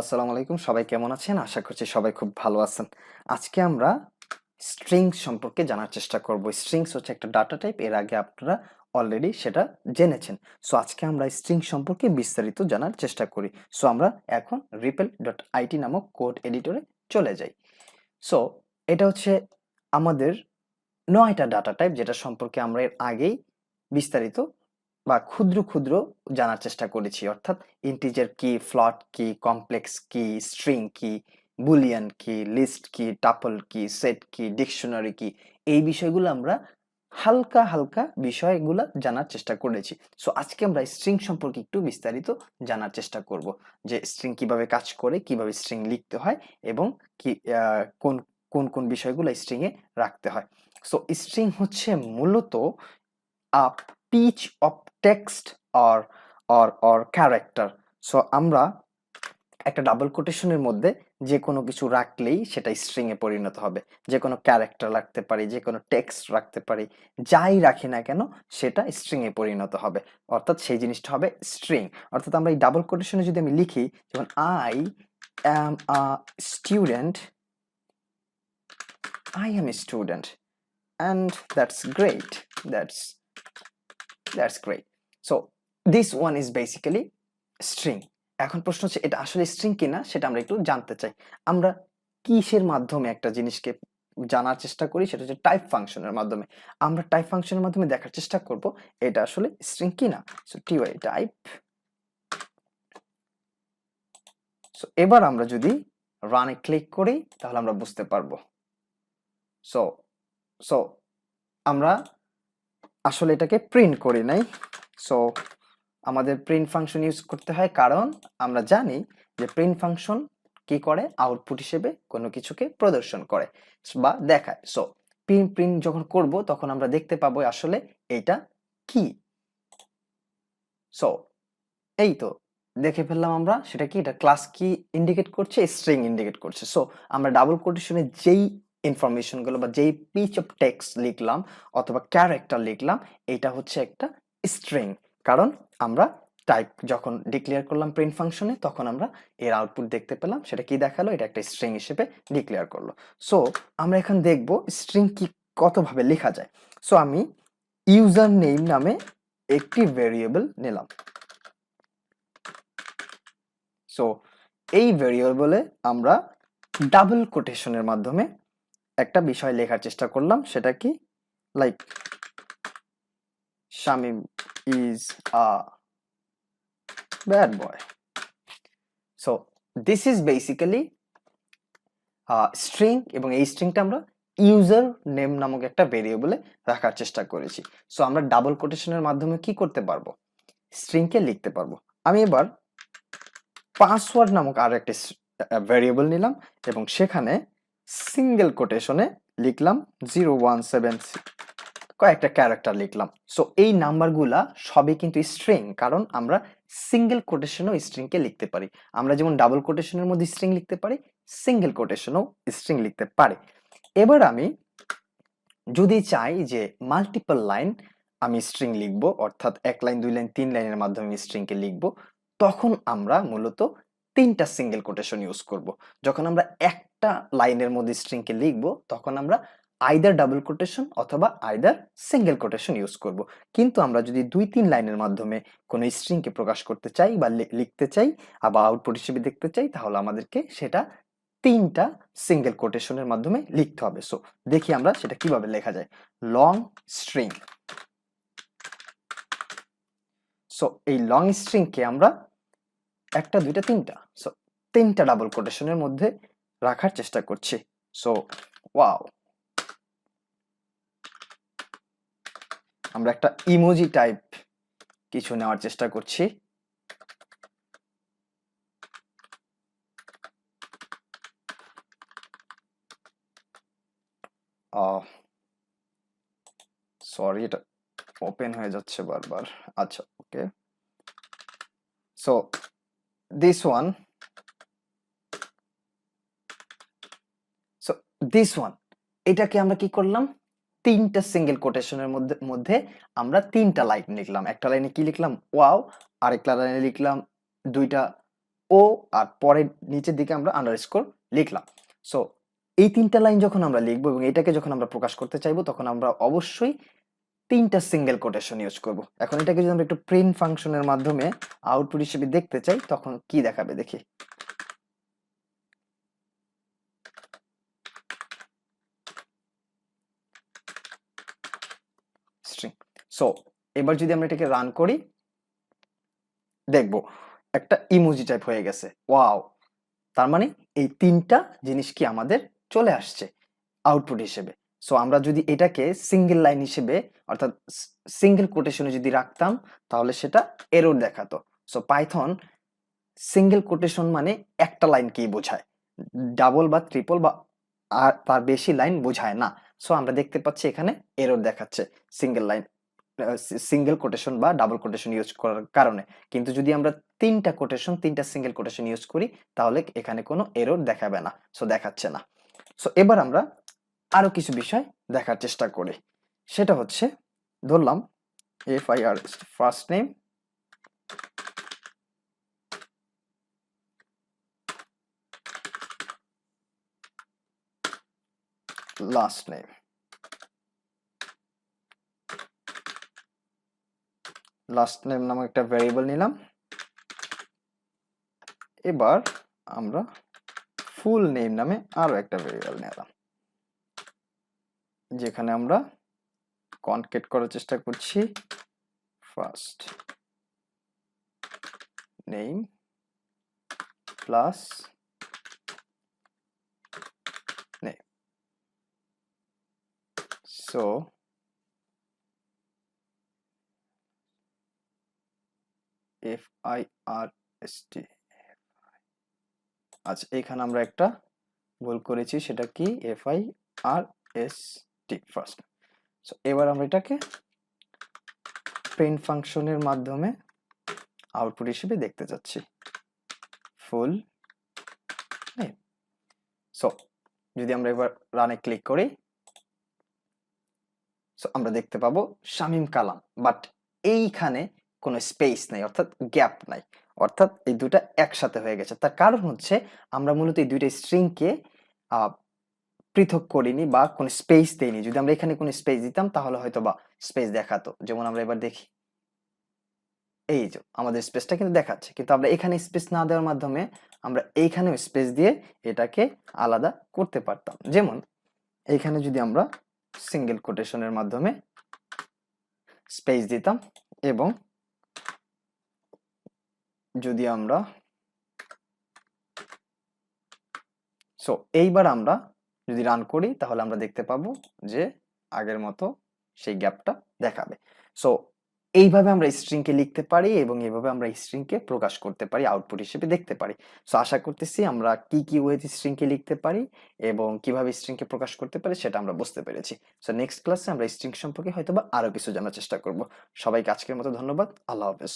আসসালামু আলাইকুম। সবাই কেমন আছেন? আশা করছি সবাই খুব ভালো আছেন। আজকে আমরা স্ট্রিংস সম্পর্কে জানার চেষ্টা করব। স্ট্রিংস হচ্ছে একটা ডাটা টাইপ। এর আগে আপনারা অলরেডি সেটা জেনেছেন। সো আজকে আমরা স্ট্রিং সম্পর্কে বিস্তারিত জানার চেষ্টা করি। সো আমরা এখন ripple.it নামক কোড এডিটরে চলে যাই। সো এটা হচ্ছে আমাদের ৯টা ডাটা টাইপ যেটা সম্পর্কে আমরা এর আগেই বিস্তারিত বা ক্ষুদ্র ক্ষুদ্র জানার চেষ্টা করেছি, অর্থাৎ ইন্টিজার কি, ফ্লট কি, কমপ্লেক্স কি, স্ট্রিং কি, বুলিয়ান কি, লিস্ট কি, টাপল কি, সেট কি, ডিকশনারি কি, এই বিষয়গুলো আমরা হালকা হালকা বিষয়গুলো জানার চেষ্টা করেছি। সো আজকে আমরা স্ট্রিং সম্পর্কে একটু বিস্তারিত জানার চেষ্টা করব, যে স্ট্রিং কিভাবে কাজ করে, কিভাবে স্ট্রিং লিখতে হয় এবং কি কোন কোন কোন বিষয়গুলো স্ট্রিং এ রাখতে হয়। সো স্ট্রিং হচ্ছে মূলত a piece of text or character. So আমরা একটা ডাবল কোটেশনের মধ্যে যে কোনো কিছু রাখলেই সেটা স্ট্রিং এ পরিণত হবে। যে কোনো ক্যারেক্টার রাখতে পারি, যে কোনো টেক্সট রাখতে পারি, যাই রাখি না কেন সেটা স্ট্রিং এ পরিণত হবে, অর্থাৎ সেই জিনিসটা হবে স্ট্রিং। অর্থাৎ আমরা এই ডাবল কোটেশনে যদি আমি লিখি, যেমন I am a student, I am a student, and that's great. So this one is basically string. এখন প্রশ্ন হচ্ছে এটা আসলে স্ট্রিং কিনা সেটা আমরা একটু জানতে চাই। আমরা কিসের মাধ্যমে একটা জিনিসকে জানার চেষ্টা করি, সেটা হচ্ছে টাইপ ফাংশনের মাধ্যমে। আমরা টাইপ ফাংশনের মাধ্যমে দেখার চেষ্টা করব এটা আসলে স্ট্রিং কিনা। So T Y type. So এবার আমরা যদি রানে ক্লিক করি তাহলে আমরা বুঝতে পারবো। সো সো আমরা আসলে এটাকে প্রিন্ট করি নাই। সো আমাদের প্রিন্ট ফাংশন ইউজ করতে হয়, কারণ আমরা জানি যে প্রিন্ট ফাংশন কি করে, আউটপুট হিসেবে কোনো কিছুকে প্রদর্শন করে বা দেখায়। সো প্রিন্ট যখন করব তখন আমরা দেখতে পাবো আসলে এটা কি। সো এই তো দেখে ফেললাম আমরা সেটা কি, এটা ক্লাস কি ইন্ডিকেট করছে, স্ট্রিং ইন্ডিকেট করছে। সো আমরা ডাবল কোটেশনে যেই ইনফরমেশন গুলো বা যেই পিচ অফ টেক্সট লিখলাম অথবা ক্যারেক্টার লিখলাম, এটা হচ্ছে একটা স্ট্রিং। কারণ আমরা টাইপ যখন ডিক্লেয়ার করলাম প্রিন্ট ফাংশনে, তখন আমরা এর আউটপুট দেখতে পেলাম, সেটা কি দেখালো, এটা একটা স্ট্রিং হিসেবে ডিক্লেয়ার করলো। সো আমরা এখন দেখব স্ট্রিং কি কতভাবে লেখা যায়। সো আমি ইউজার নেম নামে একটি ভেরিয়েবল নিলাম। সো এই ভেরিয়েবলে আমরা ডাবল কোটেশনের মাধ্যমে একটা বিষয় লেখার চেষ্টা করলাম, সেটা কি, like Shamim is a bad boy. So this is basically string, এবং এই স্ট্রিংটা আমরা ইউজার নেম নামক একটা ভেরিয়েবলে রাখার চেষ্টা করেছি। সো আমরা ডাবল কোটেশনের মাধ্যমে কি করতে পারবো, স্ট্রিংকে লিখতে পারবো। আমি এবার পাসওয়ার্ড নামক আর একটা ভেরিয়েবল নিলাম এবং সেখানে সিঙ্গেল কোটেশনে লিখলাম 017, কয়েকটা ক্যারেক্টার লিখলাম। সো এই নাম্বারগুলা সবই কিন্তু স্ট্রিং, কারণ আমরা সিঙ্গেল কোটেশনেও স্ট্রিংকে লিখতে পারি। আমরা যেমন ডাবল কোটেশনের মধ্যে স্ট্রিং লিখতে পারি, সিঙ্গেল কোটেশনেও স্ট্রিং লিখতে পারি। এবার আমি যদি চাই যে মাল্টিপল লাইন আমি স্ট্রিং লিখবো, অর্থাৎ 1 লাইন 2 লাইন 3 লাইনের মাধ্যমে স্ট্রিংকে লিখবো, তখন আমরা মূলত 3টা সিঙ্গেল কোটেশন ইউজ করব। যখন আমরা একটা লাইনের মধ্যে স্ট্রিংকে লিখবো, তখন আমরা আইদার ডাবল কোটেশন অথবা আইদার সিঙ্গেল কোটেশন ইউজ করব। কিন্তু আমরা যদি 2-3 লাইনের মাধ্যমে কোনো স্ট্রিংকে প্রকাশ করতে চাই বা লিখতে চাই বা আউটপুট হিসেবে দেখতে চাই, তাহলে আমাদেরকে সেটা 3টা সিঙ্গেল কোটেশনের মাধ্যমে লিখতে হবে। সো দেখি আমরা সেটা কিভাবে লেখা যায়। Long string. সো এই লং স্ট্রিংকে আমরা 1টা 2টা 3টা, সো 3টা ডাবল কোটেশনের মধ্যে রাখার চেষ্টা করছি। সো ওয়াও, আমরা একটা ইমোজি টাইপ কিছু নেওয়ার চেষ্টা করছি। সরি, এটা ওপেন হয়ে যাচ্ছে বারবার। আচ্ছা, okay. So this one, so this one, এটাকে আমরা কি করলাম, 3টা সিঙ্গেল কোটেশনের মধ্যে আমরা 3টা লাইন লিখলাম। একটা লাইনে কি লিখলাম, ওয়াও, আরেকটা লাইনে লিখলাম 2টা ও আর পরের নিচের দিকে আমরা আন্ডারস্কোর লিখলাম। সো এই 3টা লাইন যখন আমরা লিখবো এবং এটাকে যখন আমরা প্রকাশ করতে চাইবো তখন আমরা অবশ্যই 3টা সিঙ্গেল কোটেশন ইউজ করব। এখন এটাকে যদি আমরা একটু প্রিন্ট ফাংশনের মাধ্যমে আউটপুট হিসেবে দেখতে চাই তখন কি দেখাবে দেখি। স্ট্রিং। সো এবার যদি আমরা এটাকে রান করি দেখবো একটা ইমোজি টাইপ হয়ে গেছে। ওয়াও! তার মানে এই 3টা জিনিস কি আমাদের চলে আসছে আউটপুট হিসেবে। সো আমরা যদি এটাকে সিঙ্গেল লাইন হিসেবে অর্থাৎ সিঙ্গেল কোটেশনে যদি রাখতাম তাহলে সেটা এরর দেখাতো। সো পাইথন সিঙ্গেল কোটেশন মানে একটা লাইনকেই বোঝায়, ডাবল বা ট্রিপল বা আর তার বেশি লাইন বোঝায় না। সো আমরা দেখতে পাচ্ছি এখানে এরর দেখাচ্ছে সিঙ্গেল লাইন সিঙ্গেল কোটেশন বা ডাবল কোটেশন ইউজ করার কারণে। কিন্তু যদি আমরা 3টা সিঙ্গেল কোটেশন ইউজ করি তাহলে এখানে কোনো এরর দেখাবে না, সো দেখাচ্ছে না। সো এবার আমরা আরো কিছু বিষয় দেখার চেষ্টা করি। সেটা হচ্ছে ধরলাম FIR first name last name. Last name নামক একটা ভ্যারিয়েবল নিলাম। এবার আমরা ফুল নেম নামে আরো একটা ভ্যারিয়েবল নিলাম যেখানে আমরা কনকেট করার চেষ্টা করছি first name plus name. So FIRST। আচ্ছা এখানে আমরা একটা ভুল করেছি, সেটা কি FIRST ফার্স্ট। সো এবার আমরা এটাকে প্রিন্ট ফাংশনের মাধ্যমে আউটপুট হিসেবে দেখতে যাচ্ছি ফুল নেম। সো যদি আমরা এবার রানে ক্লিক করি সো আমরা দেখতে পাবো শামীম কালাম, বাট এইখানে কোনো স্পেস নাই অর্থাৎ গ্যাপ নাই, অর্থাৎ এই দুটা একসাথে হয়ে গেছে। তার কারণ হচ্ছে আমরা মূলত এই দুইটা স্ট্রিংকে পৃথক করিনি বা কোনো স্পেস দেইনি। যদি আমরা এখানে কোনো স্পেস দিতাম তাহলে হয়তো বা স্পেস দেখাতো। যেমন আমরা এবার দেখি এই যে আমাদের স্পেসটা কিন্তু দেখাচ্ছে, কিন্তু আমরা এখানে স্পেস না দেওয়ার মাধ্যমে আমরা এইখানেও স্পেস দিয়ে এটাকে আলাদা করতে পারতাম। যেমন এইখানে যদি আমরা সিঙ্গেল কোটেশনের মাধ্যমে স্পেস দিতাম এবং যদি আমরা সো এইবার আমরা যদি রান করি তাহলে আমরা দেখতে পাবো যে আগের মতো সেই গ্যাপটা দেখাবে। সো এইভাবে আমরা স্ট্রিংকে লিখতে পারি এবং এইভাবে আমরা স্ট্রিংকে প্রকাশ করতে পারি, আউটপুট হিসেবে দেখতে পারি। সো আশা করতেছি আমরা কি ওয়েতে স্ট্রিংকে লিখতে পারি এবং কিভাবে স্ট্রিংকে প্রকাশ করতে পারি সেটা আমরা বুঝতে পেরেছি। সো নেক্সট ক্লাসে আমরা স্ট্রিং সম্পর্কে হয়তোবা আরো কিছু জানার চেষ্টা করব। সবাইকে আজকের মতো ধন্যবাদ। আল্লাহ হাফেজ।